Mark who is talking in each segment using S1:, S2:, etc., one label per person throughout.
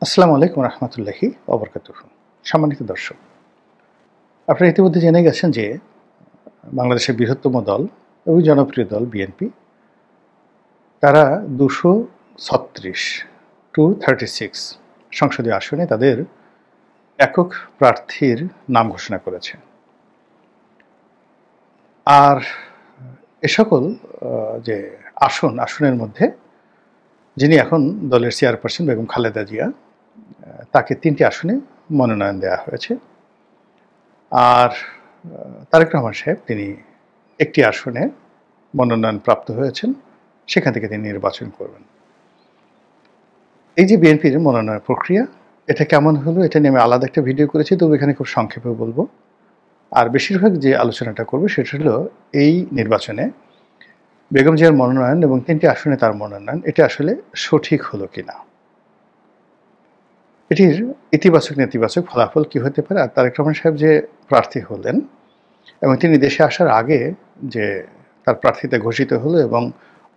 S1: আসসালামু আলাইকুম রহমতুল্লাহি ওবরকাতুহু। সম্মানিত দর্শক, আপনারা ইতিমধ্যে জেনে গেছেন যে বাংলাদেশের বৃহত্তম দল এবং জনপ্রিয় দল বিএনপি তারা 236 সংসদীয় আসনে তাদের একক প্রার্থীর নাম ঘোষণা করেছে। আর এ সকল যে আসনের মধ্যে যিনি এখন দলের চেয়ারপারসন বেগম খালেদা জিয়া, তাকে 3টি আসনে মনোনয়ন দেওয়া হয়েছে। আর তারেক রহমান সাহেব তিনি একটি আসনে মনোনয়ন প্রাপ্ত হয়েছেন, সেখান থেকে তিনি নির্বাচন করবেন। এই যে বিএনপির মনোনয়ন প্রক্রিয়া, এটা কেমন হলো এটা নিয়ে আমি আলাদা একটা ভিডিও করেছি, তবে এখানে খুব সংক্ষেপে বলবো। আর বেশিরভাগ যে আলোচনাটা করবো সেটা হলো এই নির্বাচনে বেগম জিয়ার মনোনয়ন এবং 3টি আসনে তার মনোনয়ন, এটা আসলে সঠিক হলো কিনা, এটির ইতিবাচক নেতিবাচক ফলাফল কি হতে পারে। আর তারেক রহমান সাহেব যে প্রার্থী হলেন এবং তিনি দেশে আসার আগে যে তার প্রার্থিতা ঘোষিত হলো এবং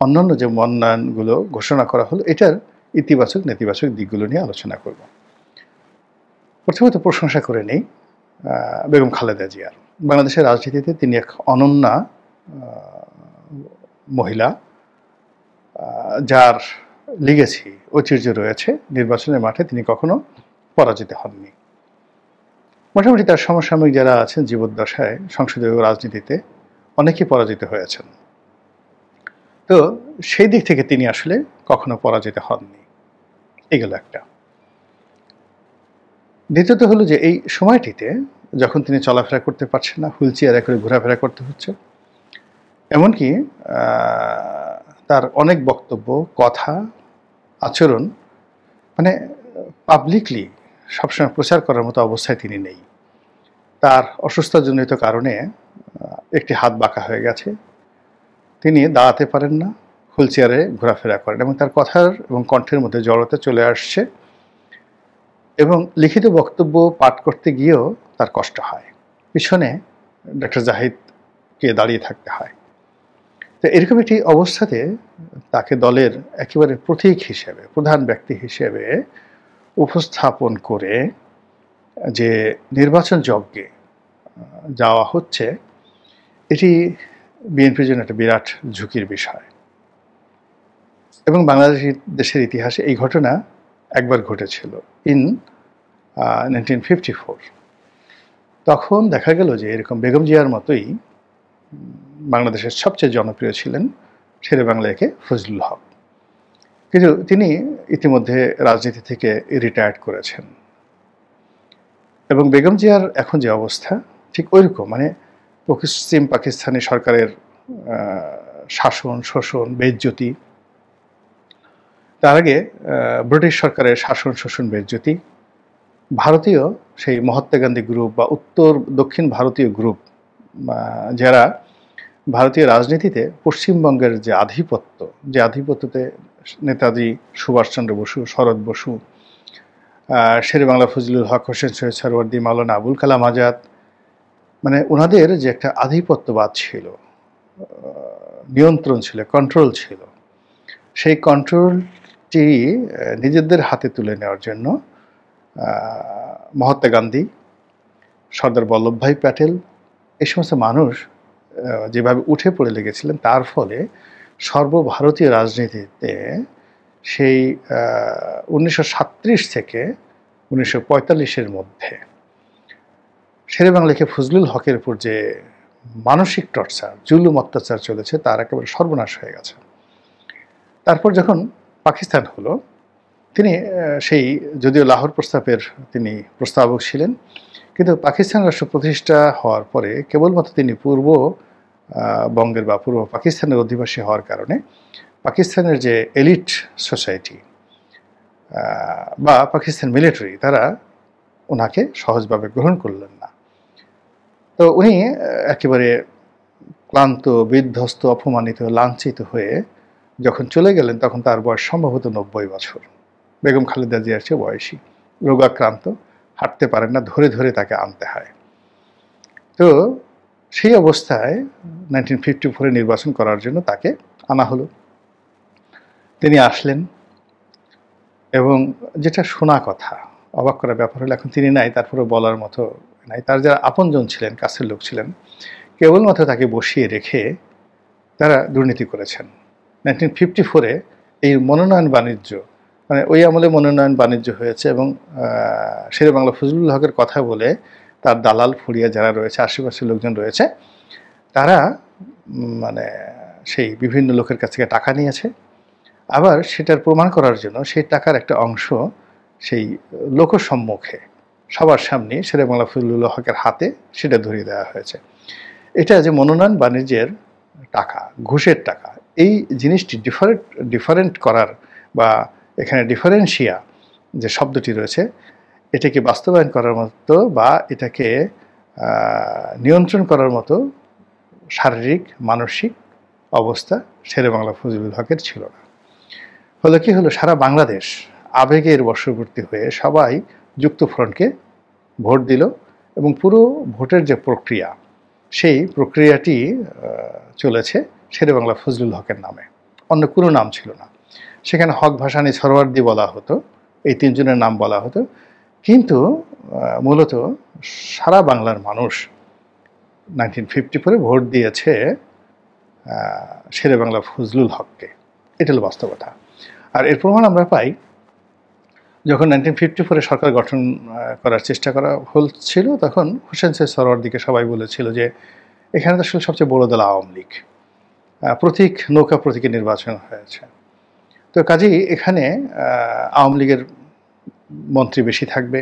S1: অন্যান্য যে মনোনয়নগুলো ঘোষণা করা হলো, এটার ইতিবাচক নেতিবাচক দিকগুলো নিয়ে আলোচনা করব। প্রথমত প্রশংসা করে নেই বেগম খালেদা জিয়ার। বাংলাদেশের রাজনীতিতে তিনি এক অনন্যা মহিলা, যার লিগেছি ঐতিহ্য রয়েছে। নির্বাচনের মাঠে তিনি কখনো পরাজিত হননি। মোটামুটি তার সমসাময়িক যারা আছেন জীবদ্দশায় সংসদীয় রাজনীতিতে অনেকেই পরাজিত হয়েছেন, তো সেই দিক থেকে তিনি আসলে কখনো পরাজিত হননি। এগুলো একটা। দ্বিতীয়ত হলো যে এই সময়টিতে যখন তিনি চলাফেরা করতে পারছেন না, হুইল চেয়ারে করে ঘোরাফেরা করতে হচ্ছে, এমনকি তার অনেক বক্তব্য, কথা, আচরণ মানে পাবলিকলি সবসময় প্রচার করার মতো অবস্থায় তিনি নেই। তার অসুস্থতাজনিত কারণে একটি হাত বাঁকা হয়ে গেছে, তিনি দাঁড়াতে পারেন না, হুইল চেয়ারে ঘোরাফেরা করেন এবং তার কথার এবং কণ্ঠের মধ্যে জড়তা চলে আসছে এবং লিখিত বক্তব্য পাঠ করতে গিয়েও তার কষ্ট হয়। পিছনে ডক্টর জাহিদকে দাঁড়িয়ে থাকতে হয়। তো এরকম একটি অবস্থাতে তাকে দলের একেবারে প্রতীক হিসেবে, প্রধান ব্যক্তি হিসেবে উপস্থাপন করে যে নির্বাচন যজ্ঞে যাওয়া হচ্ছে, এটি বিএনপির জন্য একটা বিরাট ঝুঁকির বিষয়। এবং দেশের ইতিহাসে এই ঘটনা একবার ঘটেছিল ইন 1954। তখন দেখা গেল যে এরকম বেগম জিয়ার মতোই বাংলাদেশের সবচেয়ে জনপ্রিয় ছিলেন শেরে বাংলা একে ফজলুল হক, কিন্তু তিনি ইতিমধ্যে রাজনীতি থেকে রিটায়ার্ড করেছেন। এবং বেগম জিয়ার এখন যে অবস্থা ঠিক ওইরকম, মানে পশ্চিম পাকিস্তানি সরকারের শাসন, শোষণ, বেইজ্জতি, তার আগে ব্রিটিশ সরকারের শাসন, শোষণ, বেইজ্জতি, ভারতীয় সেই মহাত্মা গান্ধী গ্রুপ বা উত্তর দক্ষিণ ভারতীয় গ্রুপ, যারা ভারতীয় রাজনীতিতে পশ্চিমবঙ্গের যে আধিপত্যতে নেতাজি সুভাষচন্দ্র বসু, শরৎ বসু, শেরে বাংলা ফজলুল হক, হোসেন সৈয়দ সরওয়ার্দী, মাওলানা আবুল কালাম আজাদ, মানে ওনাদের যে একটা আধিপত্যবাদ ছিল, নিয়ন্ত্রণ ছিল, কন্ট্রোল ছিল, সেই কন্ট্রোলটি নিজেদের হাতে তুলে নেওয়ার জন্য মহাত্মা গান্ধী, সর্দার বল্লভভাই প্যাটেল, এই সমস্ত মানুষ যেভাবে উঠে পড়ে লেগেছিলেন, তার ফলে সর্বভারতীয় রাজনীতিতে সেই 1937 থেকে 1945-এর মধ্যে শেরে বাংলাকে ফজলুল হকের উপর যে মানসিক টর্চার, জুলুম, অত্যাচার চলেছে, তার একেবারে সর্বনাশ হয়ে গেছে। তারপর যখন পাকিস্তান হলো, তিনি সেই, যদিও লাহোর প্রস্তাবের তিনি প্রস্তাবক ছিলেন, কিন্তু পাকিস্তান রাষ্ট্র প্রতিষ্ঠা হওয়ার পরে কেবলমাত্র তিনি পূর্ব বঙ্গের বা পূর্ব পাকিস্তানের অধিবাসী হওয়ার কারণে পাকিস্তানের যে এলিট সোসাইটি বা পাকিস্তান মিলিটারি, তারা ওনাকে সহজভাবে গ্রহণ করলেন না। তো উনি একেবারে ক্লান্ত, বিধ্বস্ত, অপমানিত, লাঞ্ছিত হয়ে যখন চলে গেলেন, তখন তার বয়স সম্ভবত 90 বছর। বেগম খালেদা জিয়ার চেয়ে বয়সী, রোগাক্রান্ত, হাঁটতে পারেন না, ধরে ধরে তাকে আনতে হয়। তো সেই অবস্থায় 1954 নির্বাচন করার জন্য তাকে আনা হলো। তিনি আসলেন, এবং যেটা শোনা কথা, অবাক করার ব্যাপার হলো এখন তিনি নাই, তারপরেও বলার মতো নাই। তার যারা আপনজন ছিলেন, কাছের লোক ছিলেন, কেবলমাত্র তাকে বসিয়ে রেখে তারা দুর্নীতি করেছেন। 1954-এ এই মনোনয়ন বাণিজ্য, মানে ওই আমলে মনোনয়ন বাণিজ্য হয়েছে এবং শেরেবাংলা ফজলুল হকের কথা বলে তার দালাল ফুরিয়া যারা রয়েছে, আশেপাশের লোকজন রয়েছে, তারা মানে সেই বিভিন্ন লোকের কাছ থেকে টাকা নিয়েছে। আবার সেটার প্রমাণ করার জন্য সেই টাকার একটা অংশ সেই লোকসম্মুখে সবার সামনে শেরেবাংলা ফজলুল হকের হাতে সেটা ধরিয়ে দেওয়া হয়েছে। এটা যে মনোনয়ন বাণিজ্যের টাকা, ঘুষের টাকা, এই জিনিসটি ডিফারেন্ট করার বা এখানে ডিফারেন্সিয়া যে শব্দটি রয়েছে, এটাকে বাস্তবায়ন করার মতো বা এটাকে নিয়ন্ত্রণ করার মতো শারীরিক মানসিক অবস্থা শেরেবাংলা ফজলুল হকের ছিল না। ফলে কি হলো, সারা বাংলাদেশ আবেগের বশবর্তী হয়ে সবাই যুক্তফ্রন্টকে ভোট দিল এবং পুরো ভোটের যে প্রক্রিয়া, সেই প্রক্রিয়াটি চলেছে শেরেবাংলা ফজলুল হকের নামে, অন্য কোনো নাম ছিল না। সেখানে হক ভাসানী সরওয়ার্দী বলা হতো, এই তিনজনের নাম বলা হতো, কিন্তু মূলত সারা বাংলার মানুষ 1954 ভোট দিয়েছে শেরেবাংলা ফজলুল হককে। এটা হলো বাস্তবতা। আর এর প্রমাণ আমরা পাই যখন 1954-এ সরকার গঠন করার চেষ্টা করা হচ্ছিল, তখন হোসেন সৈয়দ সরওয়ার্দীকে সবাই বলেছিল যে এখানে তো আসলে সবচেয়ে বড় দল আওয়ামী লীগ, প্রতীক নৌকা প্রতীকে নির্বাচন হয়েছে, তো কাজেই এখানে আওয়ামী লীগের মন্ত্রী বেশি থাকবে,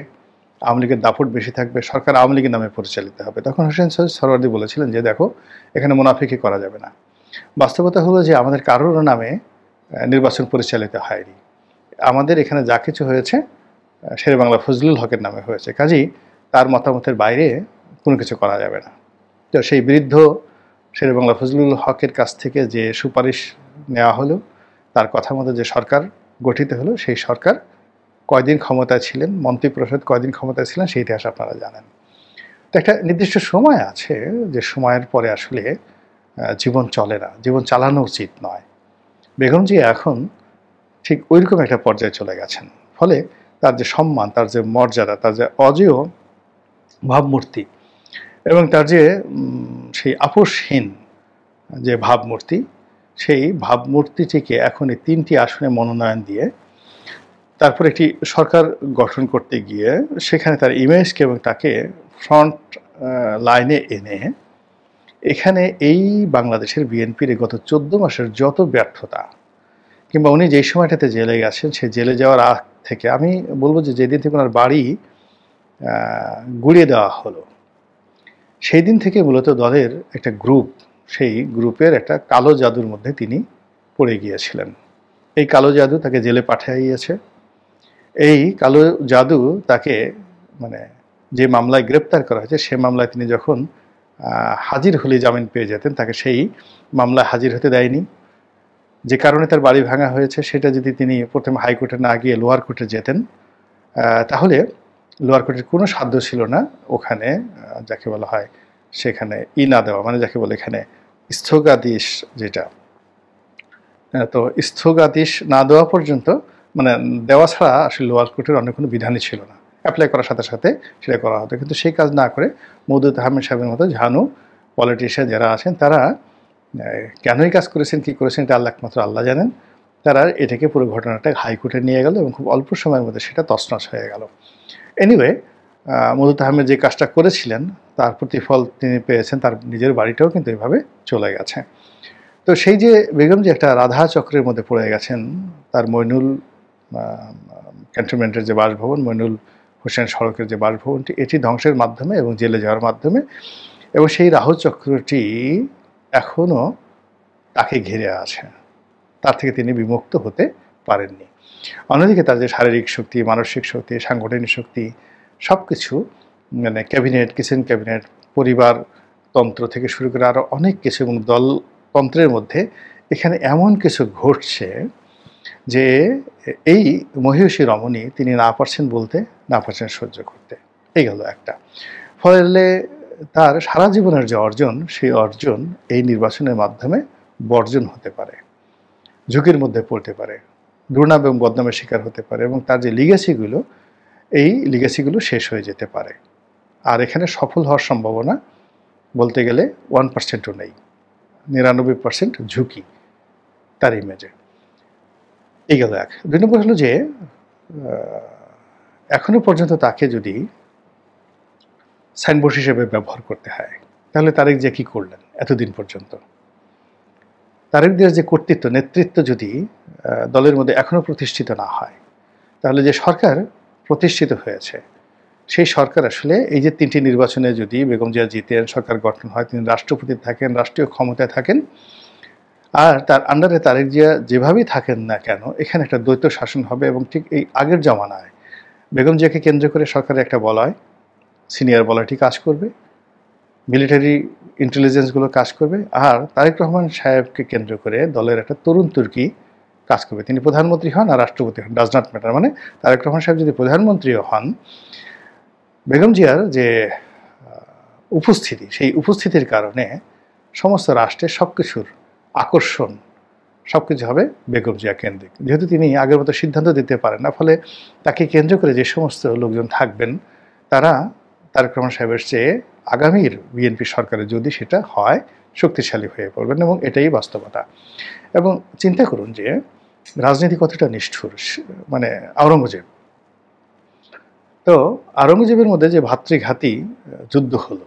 S1: আওয়ামী লীগের দাপট বেশি থাকবে, সরকার আওয়ামী লীগের নামে পরিচালিত হবে। তখন হোসেন সৈয়দ সরওয়ার্দী বলেছিলেন যে দেখো, এখানে মুনাফিকি করা যাবে না। বাস্তবতা হলো যে আমাদের কারোর নামে নির্বাচন পরিচালিত হয়নি, আমাদের এখানে যা কিছু হয়েছে শেরেবাংলা ফজলুল হকের নামে হয়েছে, কাজেই তার মতামতের বাইরে কোনো কিছু করা যাবে না। তো সেই বৃদ্ধ শেরেবাংলা ফজলুল হকের কাছ থেকে যে সুপারিশ নেওয়া হলো, তার কথা মতো যে সরকার গঠিত হলো, সেই সরকার কয়দিন ক্ষমতায় ছিলেন, মন্ত্রিপরিষদ কয়দিন ক্ষমতায় ছিলেন, সেই ইতিহাস আপনারা জানেন। তো একটা নির্দিষ্ট সময় আছে যে সময়ের পরে আসলে জীবন চলে না, জীবন চালানো উচিত নয়। বেগম জিয়া এখন ঠিক ওইরকম একটা পর্যায়ে চলে গেছেন। ফলে তার যে সম্মান, তার যে মর্যাদা, তার যে অজেয় ভাবমূর্তি এবং তার যে সেই আপোষহীন যে ভাবমূর্তি, সেই ভাবমূর্তিটিকে এখন এই 3টি আসনে মনোনয়ন দিয়ে তারপর একটি সরকার গঠন করতে গিয়ে সেখানে তার ইমেজকে এবং তাকে ফ্রন্ট লাইনে এনে এখানে এই বাংলাদেশের বিএনপির গত 14 মাসের যত ব্যর্থতা, কিংবা উনি যেই সময়টাতে জেলে গেছেন, সেই জেলে যাওয়ার আগ থেকে আমি বলবো যে যেদিন থেকে ওনার বাড়ি গুড়িয়ে দেওয়া হলো, সেই দিন থেকে মূলত দলের একটা গ্রুপ, সেই গ্রুপের একটা কালো জাদুর মধ্যে তিনি পড়ে গিয়েছিলেন। এই কালো জাদু তাকে জেলে পাঠিয়েছে। এই কালো জাদু তাকে মানে যে মামলায় গ্রেপ্তার করা হয়েছে, সে মামলায় তিনি যখন হাজির হলে জামিন পেয়ে যেতেন, তাকে সেই মামলায় হাজির হতে দেয়নি। যে কারণে তার বাড়ি ভাঙা হয়েছে, সেটা যদি তিনি প্রথমে হাইকোর্টে না গিয়ে লোয়ার কোর্টে যেতেন, তাহলে লোয়ার কোর্টের কোনো সাধ্য ছিল না ওখানে যাকে বলা হয় সেখানে না দেওয়া, মানে যাকে বলে এখানে স্থগাদেশ, যেটা তো স্থগাদেশ না দেওয়া পর্যন্ত, মানে দেওয়া ছাড়া আসলে লোয়ার কোর্টের অন্য কোনো বিধানই ছিল না। অ্যাপ্লাই করার সাথে সাথে সেটা করা হতো, কিন্তু সেই কাজ না করে মওদুদ আহমেদ সাহেবের মতো ঝানু পলিটিশিয়ান যারা আছেন, তারা কেনই কাজ করেছেন, কী করেছেন, এটা একমাত্র আল্লাহ জানেন। তারা এটাকে পুরো ঘটনাটা হাইকোর্টে নিয়ে গেল এবং খুব অল্প সময়ের মধ্যে সেটা তছনছ হয়ে গেল। এনিওয়ে, মওদুদ আহমেদ যে কাজটা করেছিলেন তার প্রতিফল তিনি পেয়েছেন, তার নিজের বাড়িটাও কিন্তু এভাবে চলে গেছে। তো সেই যে বেগম যে একটা রাধা চক্রের মধ্যে পড়ে গেছেন, তার মইনুল ক্যান্টনমেন্টের যে বাসভবন, মইনুল হোসেন সড়কের যে বাসভবনটি, এটি ধ্বংসের মাধ্যমে এবং জেলে যাওয়ার মাধ্যমে, এবং সেই রাহু চক্রটি এখনও তাকে ঘিরে আছে, তার থেকে তিনি বিমুক্ত হতে পারেননি। অন্যদিকে তার যে শারীরিক শক্তি, মানসিক শক্তি, সাংগঠনিক শক্তি, সব কিছু, মানে ক্যাবিনেট, কিচেন ক্যাবিনেট, পরিবারতন্ত্র থেকে শুরু করে আরও অনেক কিছু, এবং দলতন্ত্রের মধ্যে এখানে এমন কিছু ঘটছে যে এই মহিষী রমণী তিনি না পারছেন বলতে, না পারছেন সহ্য করতে। এই গেল একটা। ফলে তার সারা জীবনের যে অর্জন, সেই অর্জন এই নির্বাচনের মাধ্যমে বর্জন হতে পারে, ঝুঁকির মধ্যে পড়তে পারে। দুর্নাম এবং বদনামের শিকার হতে পারে এবং তার যে লিগেসিগুলো, এই লিগেসিগুলো শেষ হয়ে যেতে পারে। আর এখানে সফল হওয়ার সম্ভাবনা বলতে গেলে 1%ও নেই, 99% ঝুঁকি তার ইমেজে। এই গেল এক। 2 নম্বর হলো যে এখনো পর্যন্ত তাকে যদি সাইনবোর্ড হিসেবে ব্যবহার করতে হয়, তাহলে তারেক জিয়া কি করলেন এতদিন পর্যন্ত? তারেক জিয়ার যে কর্তৃত্ব, নেতৃত্ব যদি দলের মধ্যে এখনো প্রতিষ্ঠিত না হয়, তাহলে যে সরকার প্রতিষ্ঠিত হয়েছে, সেই সরকার আসলে এই যে 3টি নির্বাচনে যদি বেগম জিয়া জিতেন, সরকার গঠন হয়, তিনি রাষ্ট্রপতি থাকেন, রাষ্ট্রীয় ক্ষমতায় থাকেন, আর তার আন্ডারে তারেক জিয়া যেভাবেই থাকেন না কেন, এখানে একটা দ্বৈত শাসন হবে। এবং ঠিক এই আগের জমানায় বেগম জিয়াকে কেন্দ্র করে সরকারের একটা বলয়, সিনিয়র বলয়টি কাজ করবে, মিলিটারি ইন্টেলিজেন্সগুলো কাজ করবে, আর তারেক রহমান সাহেবকে কেন্দ্র করে দলের একটা তরুণ তুর্কি কাজ করবে। তিনি প্রধানমন্ত্রী হন আর রাষ্ট্রপতি হন, ডাজ নট ম্যাটার। মানে তারেক রহমান সাহেব যদি প্রধানমন্ত্রীও হন, বেগম জিয়ার যে উপস্থিতি, সেই উপস্থিতির কারণে সমস্ত রাষ্ট্রের সব কিছুর আকর্ষণ সবকিছু হবে বেগম জিয়া কেন্দ্রিক। যেহেতু তিনি আগের মতো সিদ্ধান্ত দিতে পারেন না, ফলে তাকে কেন্দ্র করে যে সমস্ত লোকজন থাকবেন, তারা তারেক রহমান সাহেবের চেয়ে আগামীর বিএনপি সরকারে যদি সেটা হয়, শক্তিশালী হয়ে পড়বেন, এবং এটাই বাস্তবতা। এবং চিন্তা করুন যে রাজনীতি কতটা নিষ্ঠুর। মানে আওরঙ্গজেব, তো আওরঙ্গজেবের মধ্যে যে ভাতৃঘাতী যুদ্ধ হলো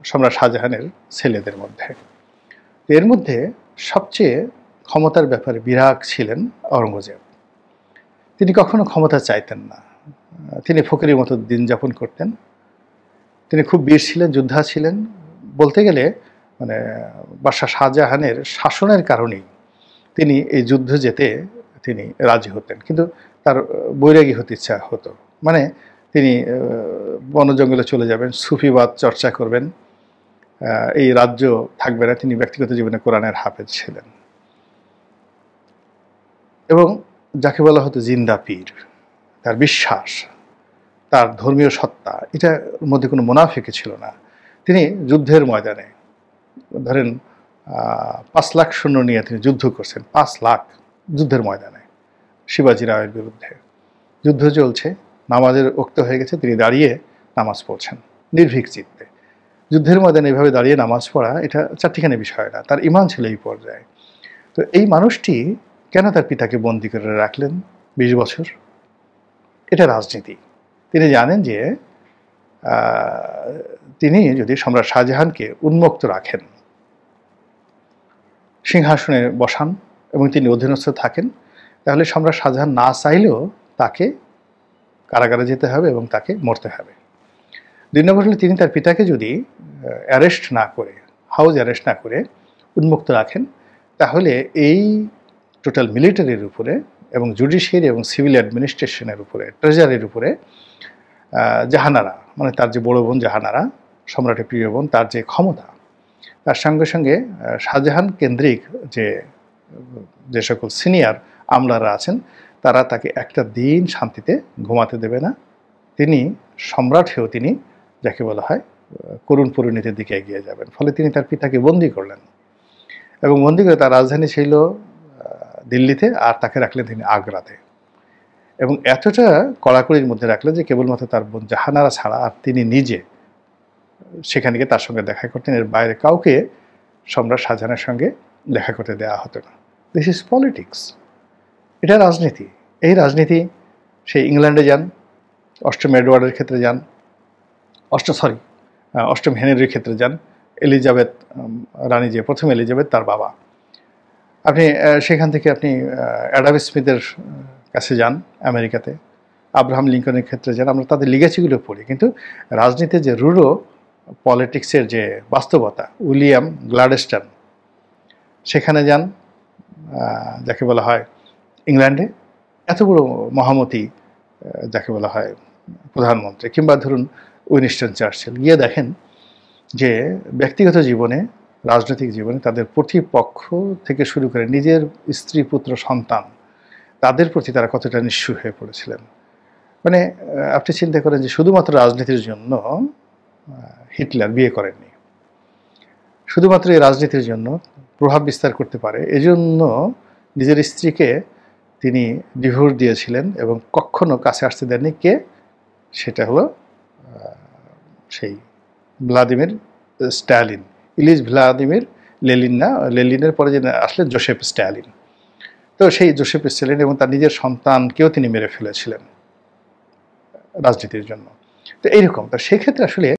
S1: সম্রাট শাহজাহানের ছেলেদের মধ্যে, এর মধ্যে সবচেয়ে ক্ষমতার ব্যাপারে বিরাগ ছিলেন আওরঙ্গজেব। তিনি কখনো ক্ষমতা চাইতেন না, তিনি ফকিরের মতো দিন যাপন করতেন। তিনি খুব বীর ছিলেন, যোদ্ধা ছিলেন। বলতে গেলে মানে বাদশাহ শাহজাহানের শাসনের কারণেই তিনি এই যুদ্ধ যেতে তিনি রাজি হতেন, কিন্তু তার বৈরাগী হতে ইচ্ছা হতো। মানে তিনি বন জঙ্গলে চলে যাবেন, সুফিবাদ চর্চা করবেন, এই রাজ্য থাকবে না। তিনি ব্যক্তিগত জীবনে কোরআনের হাফেজ ছিলেন এবং যাকে বলা হতো জিন্দা পীর। তার বিশ্বাস, তার ধর্মীয় সত্তা, এটার মধ্যে কোনো মুনাফিকি ছিল না। তিনি যুদ্ধের ময়দানে ধরেন 5 লাখ সৈন্য নিয়ে তিনি যুদ্ধ করছেন, 5 লাখ যুদ্ধের ময়দানে শিবাজি রায়ের বিরুদ্ধে। যুদ্ধ চলছে, নামাজের ওক্ত হয়ে গেছে, তিনি দাঁড়িয়ে নামাজ পড়ছেন নির্ভীক চিত্তে। যুদ্ধের ময়দানে এভাবে দাঁড়িয়ে নামাজ পড়া এটা চারটিখানি বিষয় না, তার ঈমান ছিল এই পর্যায়ে। তো এই মানুষটি কেন তার পিতাকে বন্দী করে রাখলেন 20 বছর? এটা রাজনীতি। তিনি জানেন যে তিনি যদি সম্রাট শাহজাহানকে উন্মুক্ত রাখেন, সিংহাসনে বসান এবং তিনি অধীনস্থ থাকেন, তাহলে সম্রাট শাহজাহান না চাইলেও তাকে কারাগারে যেতে হবে এবং তাকে মরতে হবে। 2 নম্বর হলে তিনি তার পিতাকে যদি অ্যারেস্ট না করে, হাউস অ্যারেস্ট না করে উন্মুক্ত রাখেন, তাহলে এই টোটাল মিলিটারির উপরে এবং জুডিশিয়ারি এবং সিভিল অ্যাডমিনিস্ট্রেশনের উপরে, ট্রেজারির উপরে জাহানারা, মানে তার যে বড় বোন জাহানারা, সম্রাটের প্রিয় বোন, তার যে ক্ষমতা, তার সঙ্গে সঙ্গে শাহজাহান কেন্দ্রিক যে সকল সিনিয়র আমলারা আছেন, তারা তাকে একটা দিন শান্তিতে ঘুমাতে দেবে না। তিনি সম্রাট হয়েও তিনি যাকে বলা হয় করুণ পরিণতির দিকে এগিয়ে যাবেন। ফলে তিনি তার পিতাকে বন্দী করলেন এবং বন্দী করে তার রাজধানী ছিল দিল্লিতে, আর তাকে রাখলেন তিনি আগ্রাতে। এবং এতটা কড়াকড়ির মধ্যে রাখলেন যে কেবলমাত্র তার বোন জাহানারা ছাড়া আর তিনি নিজে সেখানে গিয়ে তার সঙ্গে দেখা করতেন। এর বাইরে কাউকে সম্রাট শাহজাহানের সঙ্গে দেখা করতে দেওয়া হতো না। দিস ইজ পলিটিক্স, এটা রাজনীতি। এই রাজনীতি সেই ইংল্যান্ডে যান, অষ্টম এডওয়ার্ডের ক্ষেত্রে যান, অষ্টম হেনরির ক্ষেত্রে যান, এলিজাবেথ রানী, যে প্রথম এলিজাবেথ তার বাবা, আপনি সেখান থেকে আপনি অ্যাডাম স্মিথের কাছে যান আমেরিকাতে, আব্রাহাম লিঙ্কনের ক্ষেত্রে যান, আমরা তাদের লিগেসিগুলো পড়ি। কিন্তু রাজনীতির যে রুড়ো পলিটিক্সের যে বাস্তবতা, উইলিয়াম গ্লাডস্টোন সেখানে যান, যাকে বলা হয় ইংল্যান্ডে এত বড় মহামতি যাকে বলা হয় প্রধানমন্ত্রী, কিংবা ধরুন উইনস্টন চার্চিল, গিয়ে দেখেন যে ব্যক্তিগত জীবনে, রাজনৈতিক জীবনে তাদের প্রতিপক্ষ থেকে শুরু করে নিজের স্ত্রী, পুত্র, সন্তান, তাদের প্রতি তারা কতটা নিঃস্ব হয়ে পড়েছিলেন। মানে আপনি চিন্তা করেন যে শুধুমাত্র রাজনীতির জন্য হিটলার বিয়ে করেননি, শুধুমাত্র এই রাজনীতির জন্য প্রভাব বিস্তার করতে পারে এজন্য নিজের স্ত্রীকে তিনি ডিভোর্স দিয়েছিলেন এবং কখনো কাছে আসতে দেননি কে? সেটা হলো সেই Vladimir Stalin. Ilyich Vladimir Lenin না, লেনিনের পরে যিনি আসলেন জোসেফ স্ট্যালিন। তো সেই জোসেফ স্ট্যালিন এবং তার নিজের সন্তানকেও তিনি মেরে ফেলেছিলেন রাজনীতির জন্য। তো এইরকম। তো সেক্ষেত্রে আসলে